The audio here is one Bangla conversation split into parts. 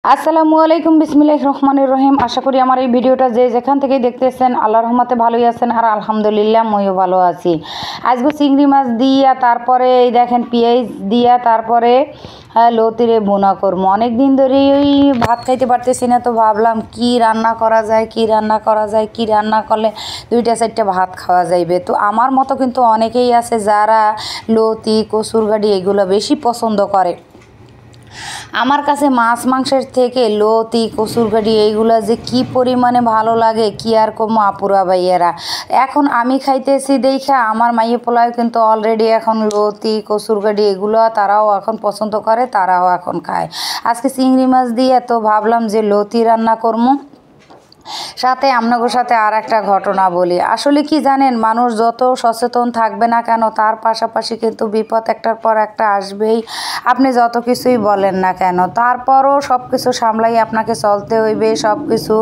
আসসালামু আলাইকুম বিসমিল্লাহির রহমানির রহিম। আশা করি আমার এই ভিডিওটা যে যেখান থেকে দেখতেছেন আল্লাহর রহমতে ভালোই আছেন, আর আলহামদুলিল্লাহ মইও ভালো আছি। আজকে চিংড়ি মাছ দিয়া, তারপরে এই দেখেন পেঁয়াজ দিয়া, তারপরে লতিরে বোনা করবো। অনেক দিন ধরেই ওই ভাত খাইতে পারতেছি না, তো ভাবলাম কি রান্না করা যায়, কি রান্না করলে 2-4টা ভাত খাওয়া যাইবে। তো আমার মতো কিন্তু অনেকেই আছে যারা লতি, কচুর গাড়ি এগুলো বেশি পছন্দ করে। আমার কাছে মাছ মাংসের থেকে লতি, কচুর গাড়ি এইগুলো যে কি পরিমাণে ভালো লাগে কি আর কমো আপুরা ভাইয়েরা। এখন আমি খাইতেছি দেখা আমার মাইয়ে পোলায় কিন্তু অলরেডি এখন লতি, কচুর গাড়ি এগুলো তারাও এখন পছন্দ করে, তারাও এখন খায়। আজকে চিংড়ি মাছ দিয়ে তো ভাবলাম যে লতি রান্না করবো। সাথে আপনাদের সাথে আর একটা ঘটনা বলি। আসলে কি জানেন, মানুষ যত সচেতন থাকবে না কেন, তার পাশাপাশি কিন্তু বিপদ একটার পর একটা আসবেই। আপনি যত কিছুই বলেন না কেন, তারপরও সব কিছু সামলাই আপনাকে চলতে হইবে, সব কিছু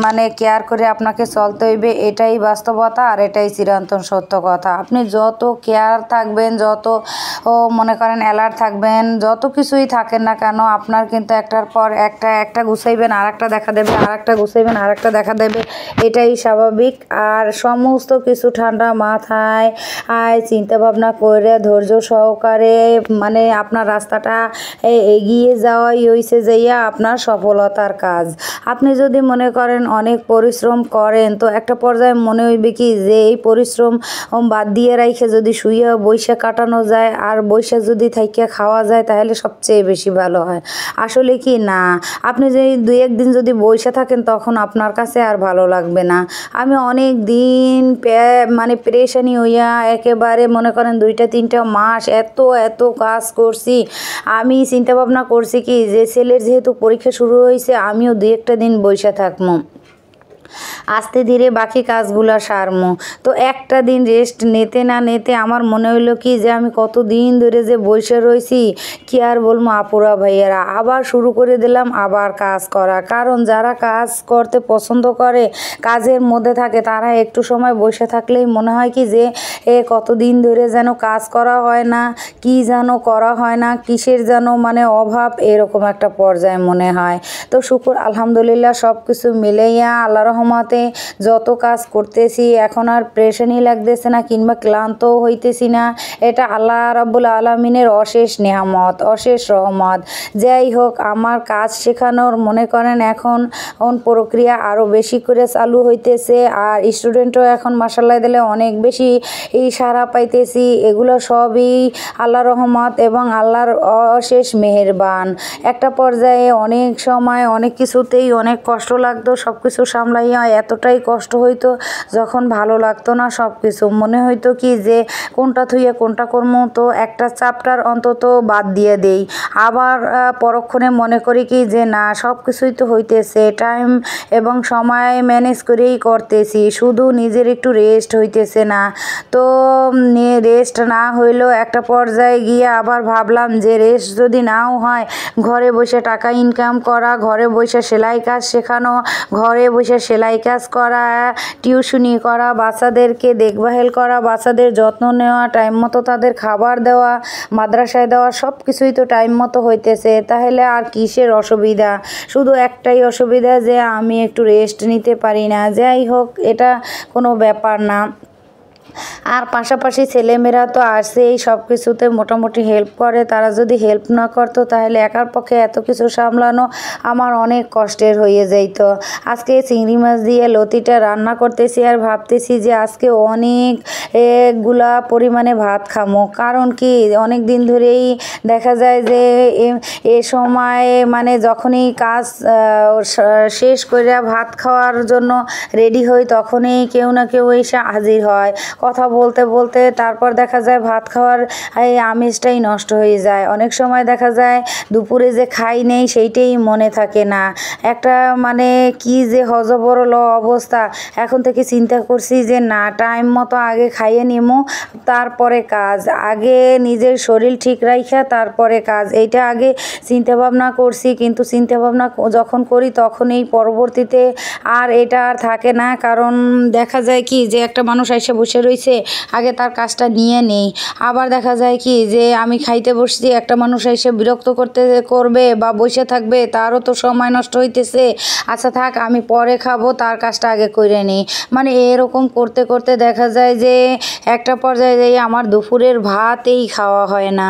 মানে কেয়ার করে আপনাকে চলতে হইবে। এটাই বাস্তবতা, আর এটাই চিরন্তন সত্য কথা। আপনি যত কেয়ার থাকবেন, যত মনে করেন অ্যালার্ট থাকবেন, যত কিছুই থাকেন না কেন, আপনার কিন্তু একটার পর একটা গুছাইবেন আর একটা দেখা দেবে, আর একটা গুছাইবেন আর একটা দেখা দেবে, এটাই স্বাভাবিক। আর সমস্ত কিছু ঠান্ডা মাথায় চিন্তা ভাবনা করে ধৈর্য সহকারে মানে আপনার রাস্তাটা এগিয়ে যাওয়াই হইছে যাইয়া আপনার সফলতার কাজ। আপনি যদি মনে করেন অনেক পরিশ্রম করেন, তো একটা পর্যায়ে মনে হইবে কি যে এই পরিশ্রম বাদ দিয়ে রাইখে যদি শুইয়া বৈশা কাটানো যায় আর বৈশা যদি থাইকা খাওয়া যায়, তাহলে সবচেয়ে বেশি ভালো হয়। আসলে কি না, আপনি যদি 2-1 দিন যদি বৈশা থাকেন, তখন আপনার কাছে আর ভালো লাগবে না। আমি অনেক দিন মানে পেরেশানি হইয়া একেবারে মনে করেন 2-3 মাস এত কাজ করছি। আমি চিন্তা ভাবনা করছি কি যে ছেলের যেহেতু পরীক্ষা শুরু হয়েছে, আমিও 2-1 দিন বৈশা থাকবো, আস্তে ধীরে বাকি কাজগুলো সারমো। তো একটা দিন রেস্ট নিতে না নিতে আমার মনে হইলো কি যে আমি কতদিন ধরে যে বসে রয়েছি, কি আর বলবো আপুরা ভাইয়েরা। আবার শুরু করে দিলাম আবার কাজ করা। কারণ যারা কাজ করতে পছন্দ করে, কাজের মধ্যে থাকে, তারা একটু সময় বসে থাকলেই মনে হয় কি যে কতদিন ধরে যেন কাজ করা হয় না, কি যেন করা হয় না, কিসের যেন মানে অভাব, এরকম একটা পর্যায়ে মনে হয়। তো শুকুর আলহামদুলিল্লাহ সব কিছু মিলাইয়া আল্লাহ রহমতে যত কাজ করতেছি এখন আর প্রেশানি লাগতেছে না, কিংবা ক্লান্তও হইতেছি না। এটা আল্লাহ রাব্বুল আলামিনের অশেষ নেয়ামত, অশেষ রহমত। যাই হোক, আমার কাজ শেখানোর মনে করেন এখন প্রক্রিয়া আরও বেশি করে চালু হইতেছে, আর স্টুডেন্টও এখন মাশাআল্লাহ দিলে অনেক বেশি সাড়া পাইতেছি। এগুলো সবই আল্লাহ রহমত এবং আল্লাহর অশেষ মেহেরবান। একটা পর্যায়ে অনেক সময় অনেক কিছুতেই অনেক কষ্ট লাগতো, সব কিছু সামলাইয়া এতটাই কষ্ট হইতো যখন ভালো লাগতো না সব কিছু, মনে হইতো কি যে কোনটা থুইয়া কোনটা করবো, তো একটা চ্যাপ্টার অন্তত বাদ দিয়ে দেই। আবার পরক্ষণে মনে করি কি যে না, সব কিছুই তো হইতেছে, টাইম এবং সময় ম্যানেজ করেই করতেছি, শুধু নিজের একটু রেস্ট হইতেছে না। তো রেস্ট না হইলেও একটা পর্যায়ে গিয়ে আবার ভাবলাম যে রেস্ট যদি নাও হয়, ঘরে বসে টাকা ইনকাম করা, ঘরে বসে সেলাই কাজ শেখানো, ঘরে বসে সেলাই কাজ করা, টিউশনি করা, বাচ্চাদেরকে দেখভাল করা, বাচ্চাদের যত্ন নেওয়া, টাইম মতো তাদের খাবার দেওয়া, মাদ্রাসায় দেওয়া, সব কিছুই তো টাইম মতো হইতেছে, তাহলে আর কিসের অসুবিধা? শুধু একটাই অসুবিধা যে আমি একটু রেস্ট নিতে পারি না। যাই হোক, এটা কোনো ব্যাপার না। আর পাশাপাশি ছেলেমেয়েরা তো আসেই সব কিছুতে মোটামুটি হেল্প করে। তারা যদি হেল্প না করতো, তাহলে একার পক্ষে এত কিছু সামলানো আমার অনেক কষ্টের হয়ে যাইত। আজকে চিংড়ি মাছ দিয়ে লতিটা রান্না করতেছি, আর ভাবতেছি যে আজকে অনেকগুলা পরিমাণে ভাত খামো। কারণ কি, অনেক দিন ধরেই দেখা যায় যে এ সময় মানে যখনই কাজ শেষ করে ভাত খাওয়ার জন্য রেডি হই, তখনই কেউ না কেউ এসে হাজির হয়। কথা বলতে বলতে তারপর দেখা যায় ভাত খাওয়ার এই আমেজটাই নষ্ট হয়ে যায়। অনেক সময় দেখা যায় দুপুরে যে খাই নেই সেইটাই মনে থাকে না। একটা মানে কি যে হজবরল অবস্থা। এখন থেকে চিন্তা করছি যে না, টাইম মতো আগে খাইয়ে নিমু, তারপরে কাজ। আগে নিজের শরীর ঠিক রাইখা তারপরে কাজ, এইটা আগে চিন্তা ভাবনা করছি। কিন্তু চিন্তা ভাবনা যখন করি তখন এই পরবর্তীতে আর এটা আর থাকে না। কারণ দেখা যায় কি যে একটা মানুষ এসে বসে রয়েছে, আগে তার কাজটা নিয়ে নেই। আবার দেখা যায় কি যে আমি খাইতে বসছি, একটা মানুষ এসে বিরক্ত করবে বা বসে থাকবে, তারও তো সময় নষ্ট হইতেছে। আচ্ছা থাক, আমি পরে খাবো, তার কাজটা আগে করে নিই। মানে এরকম করতে করতে দেখা যায় যে একটা পর্যায়ে আমার দুপুরের ভাতই খাওয়া হয় না।